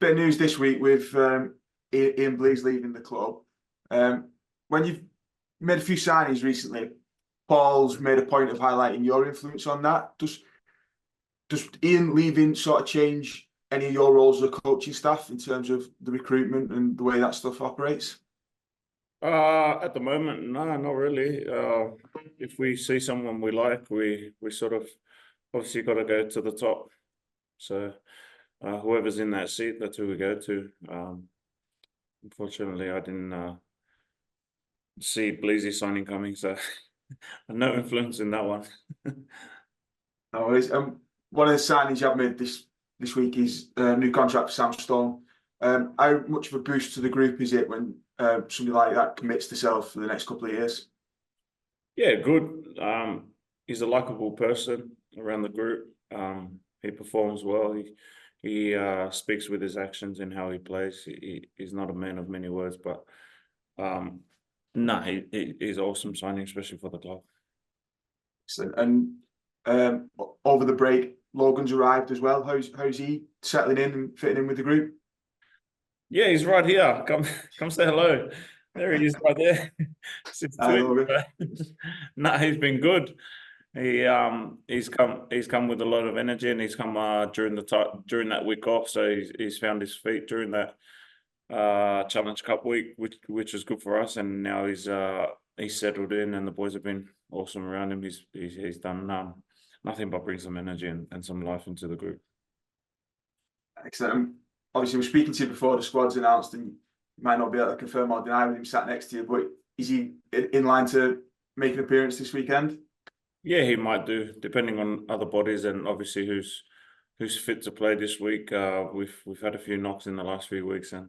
bit of news this week with Ian Blease leaving the club. When you've made a few signings recently, Paul's made a point of highlighting your influence on that. Does Ian leaving sort of change any of your roles as a coaching staff in terms of the recruitment and the way that stuff operates? At the moment, no, not really. If we see someone we like, we sort of obviously got to go to the top. So whoever's in that seat, that's who we go to. Unfortunately, I didn't see Bleasy signing coming, so no influence in that one. No worries. One of the signings you have made this week is a new contract for Sam Stone. How much of a boost to the group is it when somebody like that commits to self for the next couple of years? Yeah, good. He's a likable person around the group. He performs well. He speaks with his actions and how he plays. He's not a man of many words, but he's awesome signing, especially for the club. And over the break, Logan's arrived as well. How's he settling in and fitting in with the group? Yeah, he's right here. Come say hello. There he is, right there. Hi, Logan. He's been good. He's come with a lot of energy, and he's come during that week off. So he's found his feet during that Challenge Cup week, which was good for us. And now he's settled in, and the boys have been awesome around him. He's done nothing but bring some energy and some life into the group. Excellent. Obviously, we're speaking to you before the squad's announced, and you might not be able to confirm or deny with him sat next to you, but is he in line to make an appearance this weekend? Yeah, he might do, depending on other bodies and obviously who's fit to play this week. We've had a few knocks in the last few weeks, and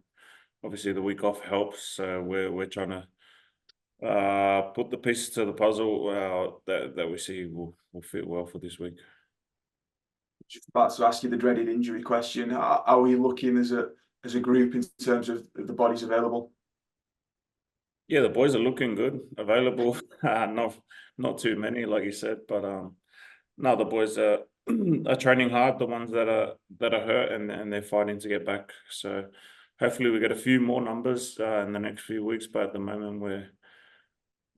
obviously the week off helps. We're trying to put the pieces to the puzzle that we see will fit well for this week. Just about to ask you the dreaded injury question. Are we looking as a group in terms of the bodies available? Yeah, the boys are looking good, available. Not too many, like you said, but no, the boys are training hard. The ones that are hurt, and they're fighting to get back. So hopefully we get a few more numbers in the next few weeks. But at the moment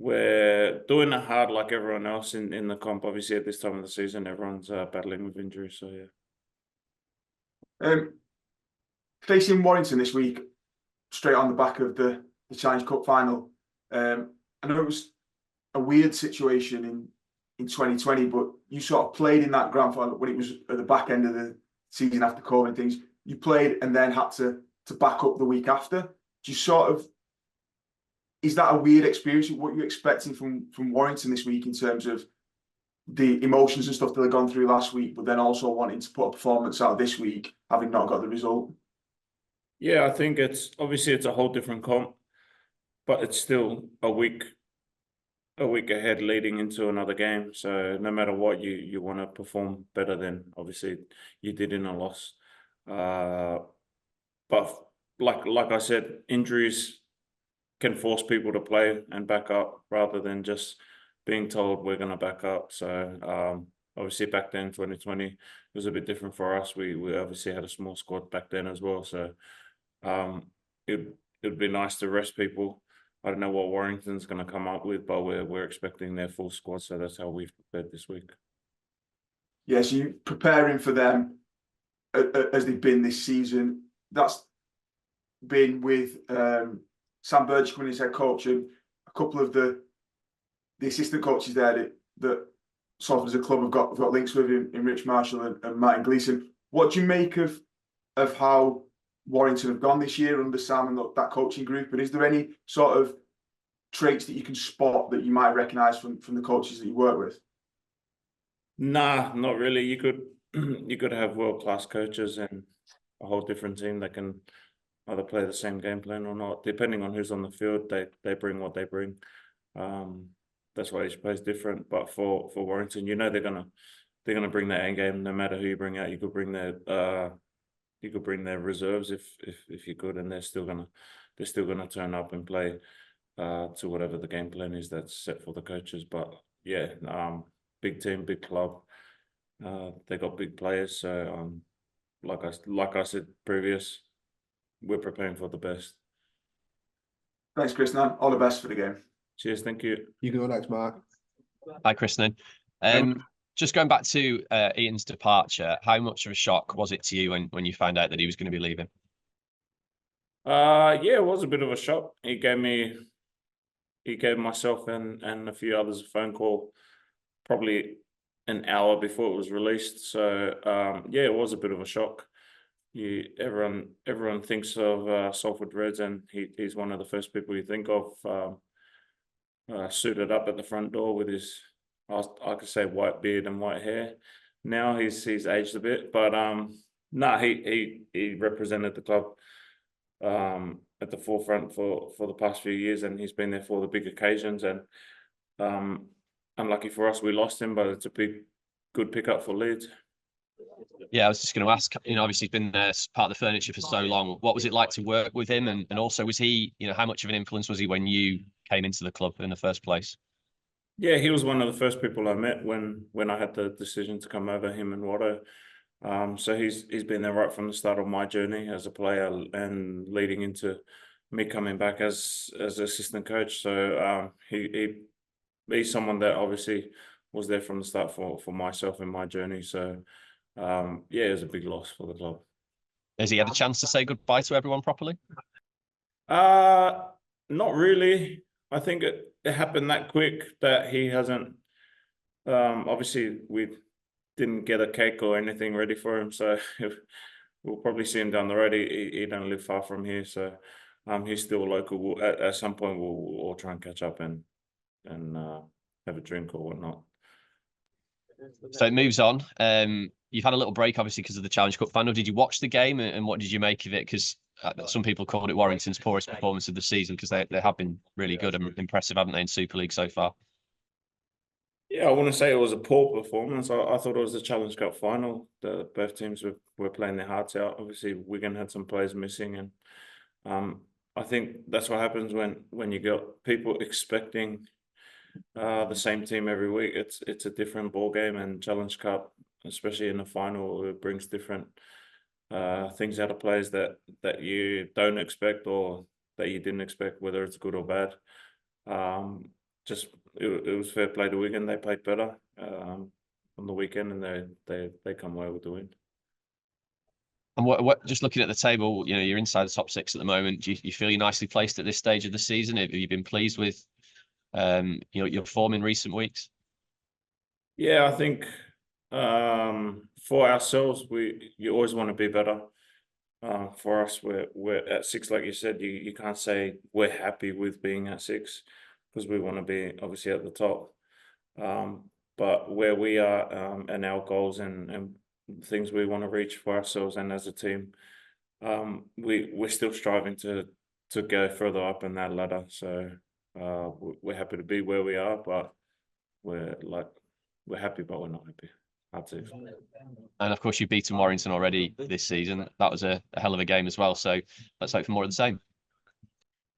we're doing it hard like everyone else in the comp. Obviously at this time of the season, everyone's battling with injuries. So yeah. Facing Warrington this week, straight on the back of the Challenge Cup final. I know it was a weird situation in 2020, but you sort of played in that grand final when it was at the back end of the season after COVID and things. You played and then had to back up the week after. Do you sort of, is that a weird experience? What you're expecting from Warrington this week in terms of the emotions and stuff that they've gone through last week, but then also wanting to put a performance out this week, having not got the result? yeah, I think it's a whole different comp, but it's still a week ahead leading into another game. So no matter what, you want to perform better than obviously you did in a loss. But like I said, injuries can force people to play and back up rather than just being told we're going to back up. So obviously back then, 2020, it was a bit different for us. We obviously had a small squad back then as well. So it would be nice to rest people. I don't know what Warrington's going to come up with, but we're expecting their full squad. So that's how we've prepared this week. Yeah, so you're preparing for them as they've been this season. That's been with Sam Burgess coming as head coach, and a couple of the assistant coaches there that sort of as a club have got links with him in Rich Marshall and Martin Gleeson. What do you make of how Warrington have gone this year under Sam and that coaching group? And is there any sort of traits that you can spot that you might recognise from the coaches that you work with? Nah, not really. You could have world-class coaches and a whole different team that can either play the same game plan or not, depending on who's on the field. They bring what they bring. That's why each plays different. But for Warrington, you know they're gonna bring their A game no matter who you bring out. You could bring their reserves if you could, and they're still gonna turn up and play to whatever the game plan is that's set for the coaches. But yeah, big team, big club. They got big players. So like I said previous, we're preparing for the best. Thanks, Chris. Nan. All the best for the game. Cheers, thank you. You go next, Mark. Hi, Kristen. Just going back to Ian's departure, how much of a shock was it to you when you found out that he was going to be leaving? Yeah, it was a bit of a shock. He gave myself and a few others a phone call probably an hour before it was released. So yeah, it was a bit of a shock. Everyone thinks of Salford Reds, and he's one of the first people you think of, suited up at the front door with his, I could say, white beard and white hair. Now he's aged a bit, but he represented the club at the forefront for the past few years, and he's been there for the big occasions. And unlucky for us, we lost him, but it's a good pickup for Leeds. Yeah, I was just going to ask, obviously he's been there as part of the furniture for so long. What was it like to work with him? And also, was he, how much of an influence was he when you came into the club in the first place? Yeah, he was one of the first people I met when I had the decision to come over, him and Watto. So he's been there right from the start of my journey as a player and leading into me coming back as assistant coach. So he's someone that obviously was there from the start for myself and my journey. So yeah, it was a big loss for the club. Has he had a chance to say goodbye to everyone properly? Not really. I think it happened that quick that he hasn't. Obviously, we didn't get a cake or anything ready for him, so we'll probably see him down the road. He don't live far from here, so he's still local. At some point, we'll all try and catch up and have a drink or whatnot. So it moves on. You've had a little break, obviously, because of the Challenge Cup final. Did you watch the game, and what did you make of it? Because some people called it Warrington's poorest performance of the season, because they have been really good and impressive, haven't they, in Super League so far? Yeah, I wouldn't say it was a poor performance. I thought it was a Challenge Cup final. Both teams were playing their hearts out. Obviously, Wigan had some players missing, and I think that's what happens when you got people expecting the same team every week. It's a different ball game, and Challenge Cup, especially in the final, it brings different things out of players that you don't expect or that you didn't expect, whether it's good or bad. It was fair play to Wigan. They played better on the weekend, and they come away with the win. And what just looking at the table, you're inside the top 6 at the moment. Do you feel you're nicely placed at this stage of the season? Have you been pleased with your form in recent weeks? Yeah, I think for ourselves, you always want to be better. For us, we're at 6, like you said. You can't say we're happy with being at 6, because we want to be obviously at the top. But where we are and our goals and things we want to reach for ourselves and as a team, we're still striving to go further up in that ladder. So we're happy to be where we are, but we're happy, but we're not happy. And of course, you've beaten Warrington already this season. That was a hell of a game as well. So let's hope for more of the same.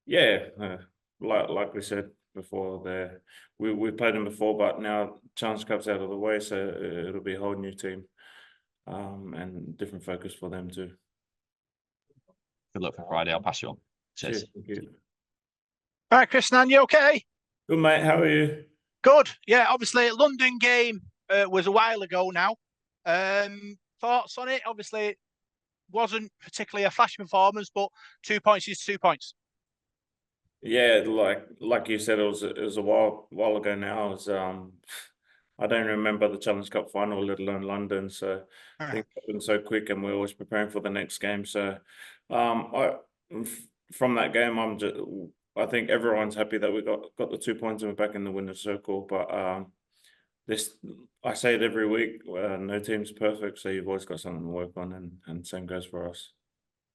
Yeah, like we said before, we played them before, but now Challenge Cup's out of the way, so it'll be a whole new team and different focus for them too. Good luck for Friday. I'll pass you on. Cheers. Thank you. All right, Chris, Nan, you okay? Good, mate. How are you? Good. Yeah, obviously, London game was a while ago now. Thoughts on it? Obviously, it wasn't particularly a flash performance, but 2 points is 2 points. Yeah, like you said, it was a while ago now. It was, I don't remember the Challenge Cup final, let alone London. So things happen so quick, and we're always preparing for the next game. So, from that game, I think everyone's happy that we got the 2 points and we're back in the winner's circle. But I say it every week. No team's perfect, so you've always got something to work on, and same goes for us.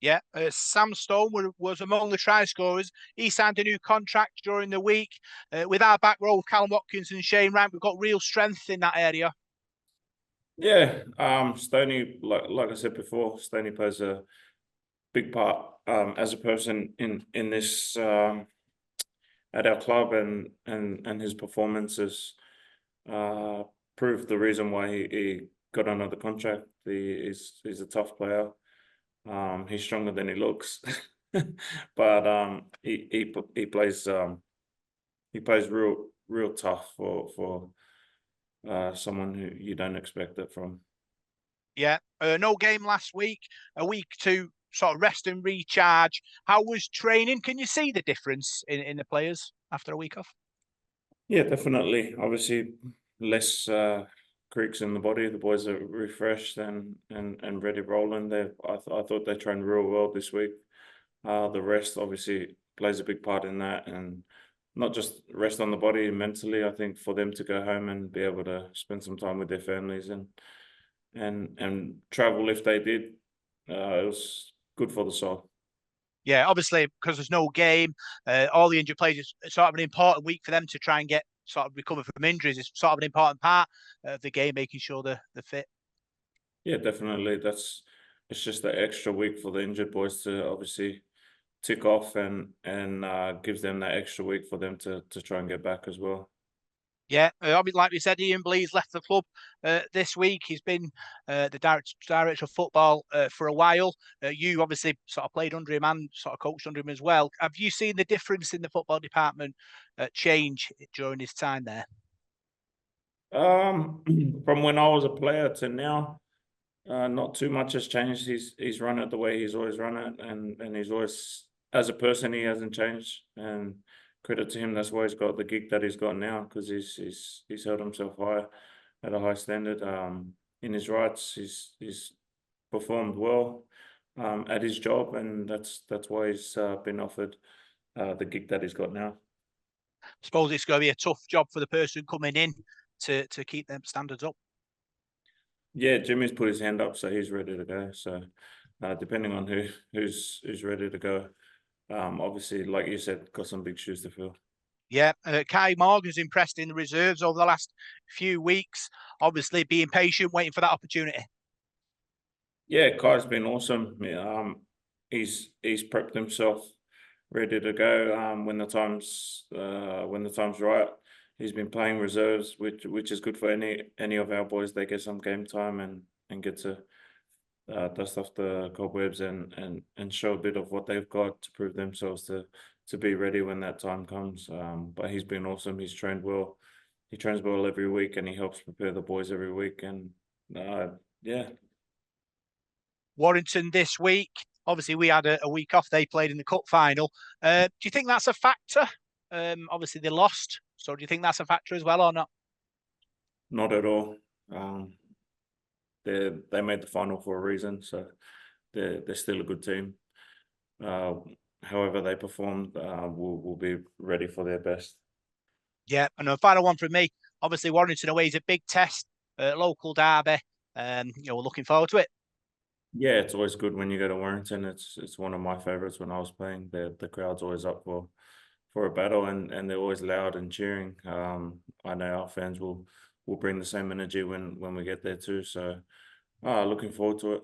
Yeah, Sam Stone was among the try scorers. He signed a new contract during the week. With our back row, Callum Watkins and Shane Rand, we've got real strength in that area. Yeah, Stoney, like I said before, Stoney plays a big part as a person in this at our club, and his performances proved the reason why he got another contract. He's a tough player. He's stronger than he looks, but he plays real tough for someone who you don't expect it from. Yeah, no game last week. A week to sort of rest and recharge. How was training? Can you see the difference in the players after a week off? Yeah, definitely. Obviously, less creaks in the body. The boys are refreshed and ready rolling. I thought they trained real well this week. The rest obviously plays a big part in that, and not just rest on the body, mentally. I think for them to go home and be able to spend some time with their families and travel if they did, it was good for the soul. Yeah, obviously because there's no game, all the injured players. It's sort of an important week for them to try and get sort of recover from injuries. It's sort of an important part of the game, making sure they're fit. Yeah, definitely. It's just the extra week for the injured boys to obviously tick off and gives them that extra week for them to try and get back as well. Yeah, like we said, Ian Blease left the club this week. He's been the director of football for a while. You obviously sort of played under him and sort of coached under him as well. Have you seen the difference in the football department change during his time there? From when I was a player to now, not too much has changed. He's run it the way he's always run it, and he's always, as a person, he hasn't changed. And credit to him, that's why he's got the gig that he's got now, because he's held himself high at a high standard. In his rights, he's performed well at his job, and that's why he's been offered the gig that he's got now. I suppose it's going to be a tough job for the person coming in to keep them standards up. Yeah, Jimmy's put his hand up, so he's ready to go. So depending on who's ready to go, obviously, like you said, got some big shoes to fill. Yeah, Kai Morgan's impressed in the reserves over the last few weeks. Obviously, being patient, waiting for that opportunity. Yeah, Kai's been awesome. He's prepped himself, ready to go when the time's right. He's been playing reserves, which is good for any of our boys. They get some game time and get to dust off the cobwebs and show a bit of what they've got to prove themselves to be ready when that time comes. But he's been awesome. He's trained well. He trains well every week, and he helps prepare the boys every week. And yeah. Warrington this week. Obviously, we had a week off. They played in the cup final. Do you think that's a factor? Obviously, they lost. So do you think that's a factor as well or not? Not at all. They made the final for a reason, so they're still a good team. However they performed, will be ready for their best. Yeah, and a final one from me. Obviously, Warrington away is a big test, local derby. We're looking forward to it. Yeah, it's always good when you go to Warrington. It's one of my favorites when I was playing. The crowd's always up for a battle, and they're always loud and cheering. I know our fans will bring the same energy when we get there too. So looking forward to it.